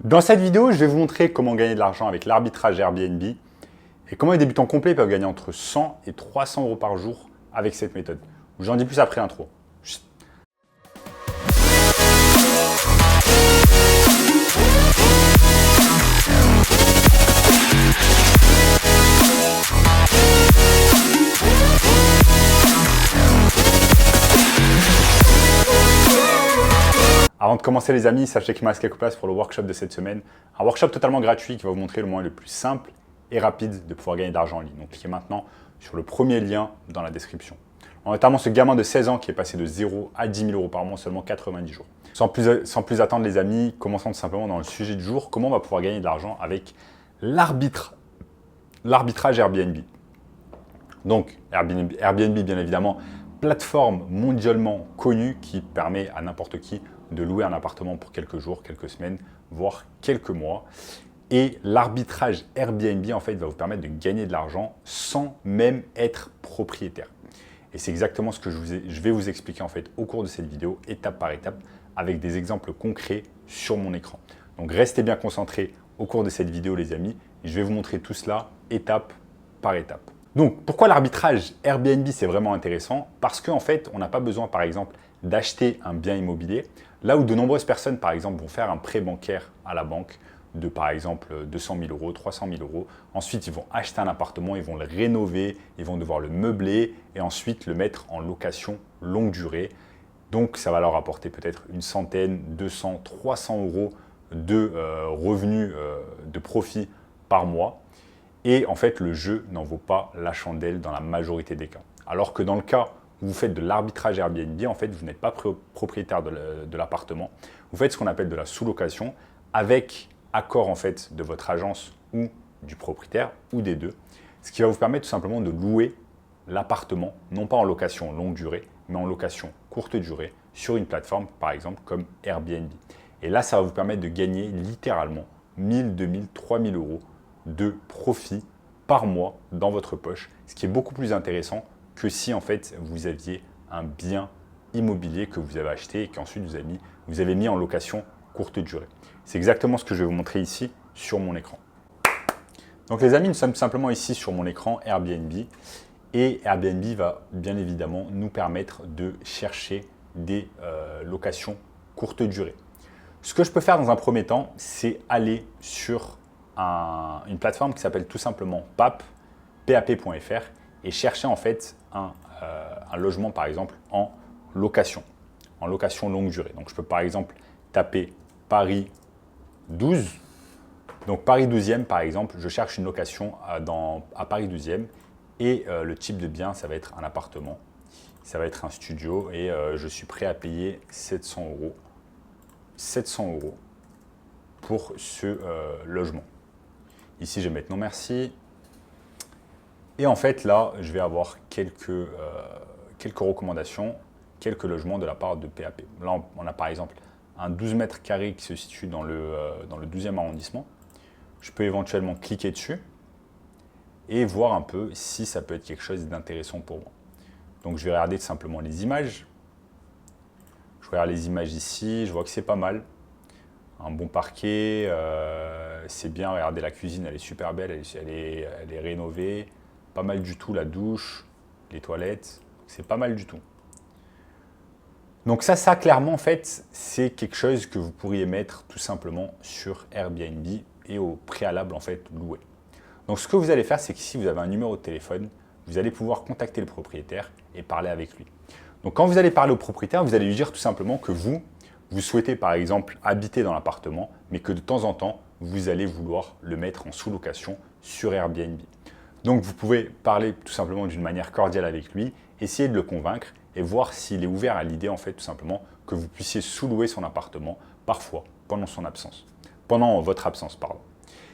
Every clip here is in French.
Dans cette vidéo, je vais vous montrer comment gagner de l'argent avec l'arbitrage Airbnb et comment les débutants complets peuvent gagner entre 100 et 300 euros par jour avec cette méthode. J'en dis plus après l'intro. Avant de commencer les amis, sachez qu'il me reste quelques places pour le workshop de cette semaine. Un workshop totalement gratuit qui va vous montrer le moyen le plus simple et rapide de pouvoir gagner de l'argent en ligne. Donc cliquez maintenant sur le premier lien dans la description. Notamment ce gamin de 16 ans qui est passé de 0 à 10 000 euros par mois en seulement 90 jours. Sans plus attendre les amis, commençons tout simplement dans le sujet du jour. Comment on va pouvoir gagner de l'argent avec l'arbitrage Airbnb. Donc Airbnb bien évidemment, plateforme mondialement connue qui permet à n'importe qui de louer un appartement pour quelques jours, quelques semaines, voire quelques mois. Et l'arbitrage Airbnb en fait va vous permettre de gagner de l'argent sans même être propriétaire. Et c'est exactement ce que je vais vous expliquer en fait au cours de cette vidéo, étape par étape, avec des exemples concrets sur mon écran. Donc restez bien concentrés au cours de cette vidéo les amis, et je vais vous montrer tout cela étape par étape. Donc pourquoi l'arbitrage Airbnb c'est vraiment intéressant? Parce qu'en fait on n'a pas besoin par exemple d'acheter un bien immobilier, là où de nombreuses personnes par exemple vont faire un prêt bancaire à la banque de par exemple 200 000 euros, 300 000 euros. Ensuite, ils vont acheter un appartement, ils vont le rénover, ils vont devoir le meubler et ensuite le mettre en location longue durée. Donc, ça va leur apporter peut-être une centaine, 200, 300 euros de revenus, de profit par mois. Et en fait, le jeu n'en vaut pas la chandelle dans la majorité des cas. Alors que dans le cas où vous faites de l'arbitrage Airbnb, en fait, vous n'êtes pas propriétaire de l'appartement. Vous faites ce qu'on appelle de la sous-location avec accord en fait de votre agence ou du propriétaire ou des deux, ce qui va vous permettre tout simplement de louer l'appartement, non pas en location longue durée, mais en location courte durée sur une plateforme par exemple comme Airbnb. Et là, ça va vous permettre de gagner littéralement 1000, 2000, 3000 euros de profit par mois dans votre poche, ce qui est beaucoup plus intéressant que si en fait vous aviez un bien immobilier que vous avez acheté et qu'ensuite vous avez mis en location courte durée. C'est exactement ce que je vais vous montrer ici sur mon écran. Donc les amis, nous sommes simplement ici sur mon écran Airbnb et Airbnb va bien évidemment nous permettre de chercher des locations courte durée. Ce que je peux faire dans un premier temps, c'est aller sur une plateforme qui s'appelle tout simplement pap.fr et chercher en fait un logement par exemple en location longue durée. Donc je peux par exemple taper Paris 12. Donc Paris 12e par exemple, je cherche une location à Paris 12e et le type de bien, ça va être un appartement, ça va être un studio et je suis prêt à payer 700 euros. 700 euros pour ce logement. Ici, je vais mettre non merci. Et en fait, là, je vais avoir quelques recommandations, quelques logements de la part de PAP. Là, on a par exemple un 12 mètres carrés qui se situe dans le 12e arrondissement. Je peux éventuellement cliquer dessus et voir un peu si ça peut être quelque chose d'intéressant pour moi. Donc, je vais regarder tout simplement les images. Je regarde les images ici, je vois que c'est pas mal. Un bon parquet, c'est bien. Regardez la cuisine, elle est super belle, elle est rénovée. Pas mal du tout, la douche, les toilettes, c'est pas mal du tout. Donc ça clairement, en fait, c'est quelque chose que vous pourriez mettre tout simplement sur Airbnb et au préalable, en fait, louer. Donc, ce que vous allez faire, c'est qu'ici, vous avez un numéro de téléphone, vous allez pouvoir contacter le propriétaire et parler avec lui. Donc, quand vous allez parler au propriétaire, vous allez lui dire tout simplement que vous souhaitez, par exemple, habiter dans l'appartement, mais que de temps en temps, vous allez vouloir le mettre en sous-location sur Airbnb. Donc, vous pouvez parler tout simplement d'une manière cordiale avec lui, essayer de le convaincre et voir s'il est ouvert à l'idée, en fait, tout simplement, que vous puissiez sous-louer son appartement, parfois, pendant votre absence, pardon.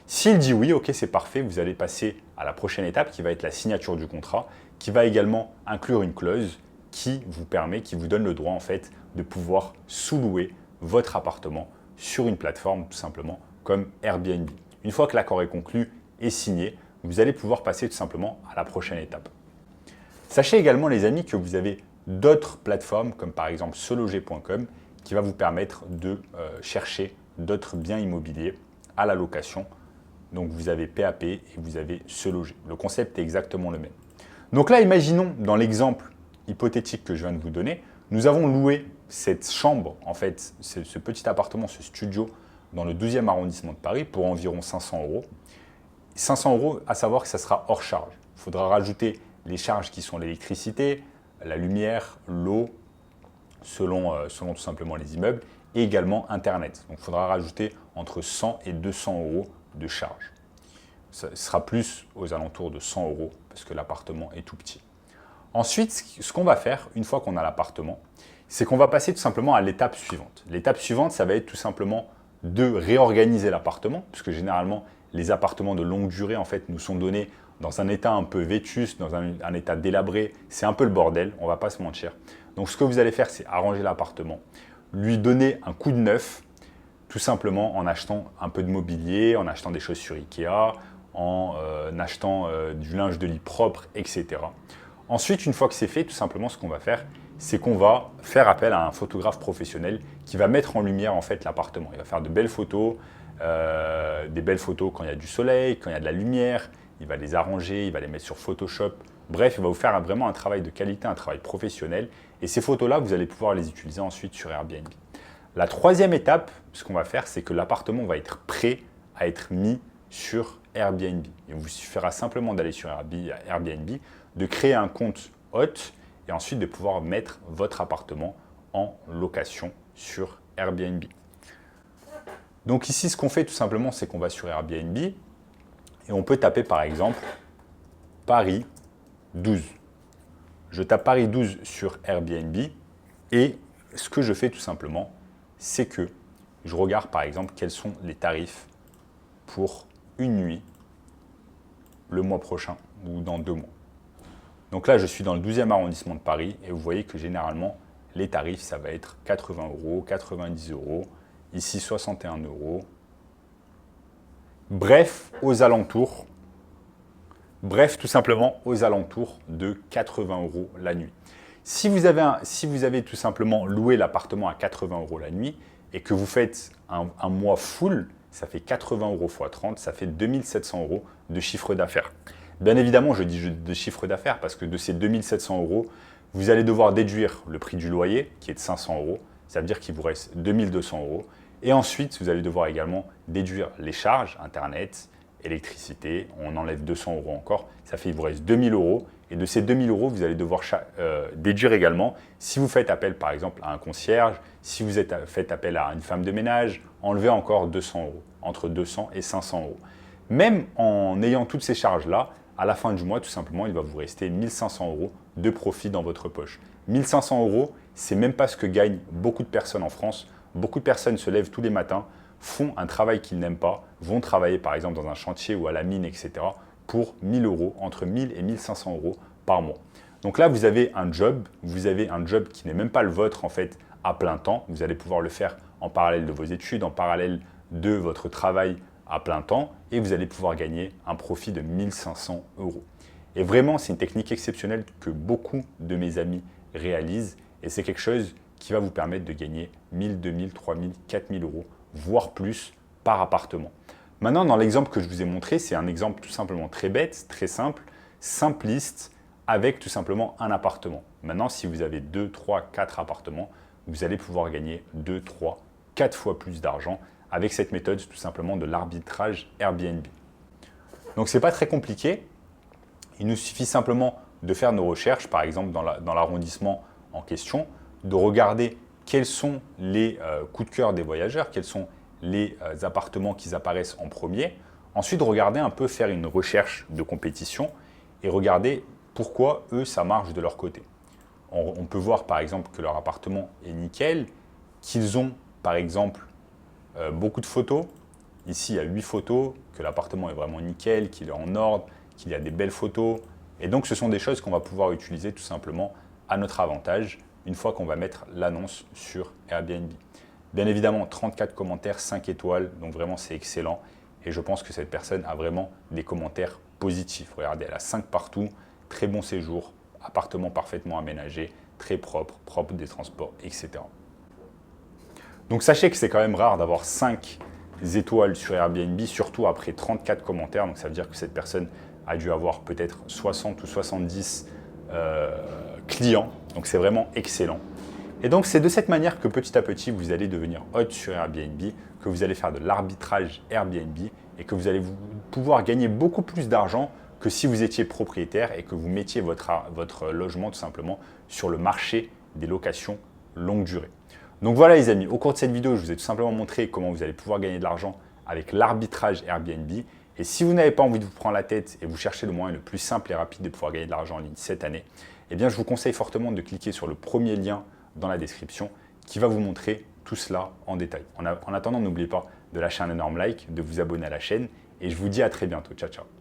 S'il dit oui, ok, c'est parfait, vous allez passer à la prochaine étape qui va être la signature du contrat, qui va également inclure une clause qui vous donne le droit, en fait, de pouvoir sous-louer votre appartement sur une plateforme, tout simplement, comme Airbnb. Une fois que l'accord est conclu et signé, vous allez pouvoir passer tout simplement à la prochaine étape. Sachez également, les amis, que vous avez d'autres plateformes, comme par exemple seloger.com, qui va vous permettre de chercher d'autres biens immobiliers à la location. Donc vous avez PAP et vous avez Se Loger. Le concept est exactement le même. Donc là, imaginons dans l'exemple hypothétique que je viens de vous donner, nous avons loué cette chambre, en fait, ce petit appartement, ce studio dans le 12e arrondissement de Paris pour environ 500 euros. 500 euros, à savoir que ça sera hors charge. Il faudra rajouter les charges qui sont l'électricité, la lumière, l'eau, selon tout simplement les immeubles, et également Internet. Donc il faudra rajouter entre 100 et 200 euros de charges. Ce sera plus aux alentours de 100 euros parce que l'appartement est tout petit. Ensuite, ce qu'on va faire, une fois qu'on a l'appartement, c'est qu'on va passer tout simplement à l'étape suivante. L'étape suivante, ça va être tout simplement de réorganiser l'appartement, puisque généralement, les appartements de longue durée, en fait, nous sont donnés dans un état un peu vétuste, dans un état délabré. C'est un peu le bordel, on ne va pas se mentir. Donc, ce que vous allez faire, c'est arranger l'appartement, lui donner un coup de neuf, tout simplement en achetant un peu de mobilier, en achetant des choses sur Ikea, en achetant du linge de lit propre, etc. Ensuite, une fois que c'est fait, tout simplement, ce qu'on va faire, c'est qu'on va faire appel à un photographe professionnel qui va mettre en lumière en fait l'appartement. Il va faire de belles photos, des belles photos quand il y a du soleil, quand il y a de la lumière. Il va les arranger, il va les mettre sur Photoshop. Bref, il va vous faire vraiment un travail de qualité, un travail professionnel. Et ces photos-là, vous allez pouvoir les utiliser ensuite sur Airbnb. La troisième étape, ce qu'on va faire, c'est que l'appartement va être prêt à être mis sur Airbnb. Il vous suffira simplement d'aller sur Airbnb, de créer un compte hôte et ensuite de pouvoir mettre votre appartement en location sur Airbnb. Donc ici, ce qu'on fait tout simplement, c'est qu'on va sur Airbnb et on peut taper par exemple Paris 12. Je tape Paris 12 sur Airbnb et ce que je fais tout simplement, c'est que je regarde par exemple quels sont les tarifs pour une nuit le mois prochain ou dans 2 mois. Donc là, je suis dans le 12e arrondissement de Paris et vous voyez que généralement, les tarifs, ça va être 80 euros, 90 euros, ici 61 euros. Bref, tout simplement aux alentours de 80 euros la nuit. Si vous avez tout simplement loué l'appartement à 80 euros la nuit et que vous faites un mois full, ça fait 80 euros x 30, ça fait 2700 euros de chiffre d'affaires. Bien évidemment, je dis de chiffre d'affaires parce que de ces 2700 euros, vous allez devoir déduire le prix du loyer qui est de 500 euros. Ça veut dire qu'il vous reste 2200 euros. Et ensuite, vous allez devoir également déduire les charges, Internet, électricité. On enlève 200 euros encore. Ça fait qu'il vous reste 2000 euros. Et de ces 2000 euros, vous allez devoir déduire également si vous faites appel par exemple à un concierge, si vous faites appel à une femme de ménage, enlevez encore 200 euros, entre 200 et 500 euros. Même en ayant toutes ces charges-là, à la fin du mois, tout simplement, il va vous rester 1500 euros de profit dans votre poche. 1500 euros, c'est même pas ce que gagnent beaucoup de personnes en France. Beaucoup de personnes se lèvent tous les matins, font un travail qu'ils n'aiment pas, vont travailler par exemple dans un chantier ou à la mine, etc. pour 1000 euros, entre 1000 et 1500 euros par mois. Donc là, vous avez un job qui n'est même pas le vôtre en fait à plein temps. Vous allez pouvoir le faire en parallèle de vos études, en parallèle de votre travail à plein temps et vous allez pouvoir gagner un profit de 1500 euros. Et vraiment, c'est une technique exceptionnelle que beaucoup de mes amis réalisent et c'est quelque chose qui va vous permettre de gagner 1000, 2000, 3000, 4000 euros, voire plus par appartement. Maintenant, dans l'exemple que je vous ai montré, c'est un exemple tout simplement très bête, très simple, simpliste, avec tout simplement un appartement. Maintenant, si vous avez 2, 3, 4 appartements, vous allez pouvoir gagner 2, 3, 4 fois plus d'argent avec cette méthode tout simplement de l'arbitrage Airbnb. Donc ce n'est pas très compliqué. Il nous suffit simplement de faire nos recherches, par exemple dans l'arrondissement en question, de regarder quels sont les coups de cœur des voyageurs, quels sont les appartements qui apparaissent en premier. Ensuite, regarder un peu, faire une recherche de compétition et regarder pourquoi eux, ça marche de leur côté. On peut voir par exemple que leur appartement est nickel, qu'ils ont par exemple beaucoup de photos. Ici, il y a 8 photos, que l'appartement est vraiment nickel, qu'il est en ordre, qu'il y a des belles photos. Et donc, ce sont des choses qu'on va pouvoir utiliser tout simplement à notre avantage une fois qu'on va mettre l'annonce sur Airbnb. Bien évidemment, 34 commentaires, 5 étoiles, donc vraiment c'est excellent. Et je pense que cette personne a vraiment des commentaires positifs. Regardez, elle a 5 partout, très bon séjour, appartement parfaitement aménagé, très propre, propre des transports, etc. Donc sachez que c'est quand même rare d'avoir 5 étoiles sur Airbnb, surtout après 34 commentaires. Donc ça veut dire que cette personne a dû avoir peut-être 60 ou 70 clients. Donc c'est vraiment excellent. Et donc c'est de cette manière que petit à petit, vous allez devenir hôte sur Airbnb, que vous allez faire de l'arbitrage Airbnb et que vous allez pouvoir gagner beaucoup plus d'argent que si vous étiez propriétaire et que vous mettiez votre logement tout simplement sur le marché des locations longue durée. Donc voilà les amis, au cours de cette vidéo, je vous ai tout simplement montré comment vous allez pouvoir gagner de l'argent avec l'arbitrage Airbnb. Et si vous n'avez pas envie de vous prendre la tête et vous cherchez le moyen le plus simple et rapide de pouvoir gagner de l'argent en ligne cette année, eh bien je vous conseille fortement de cliquer sur le premier lien dans la description qui va vous montrer tout cela en détail. En attendant, n'oubliez pas de lâcher un énorme like, de vous abonner à la chaîne et je vous dis à très bientôt. Ciao, ciao.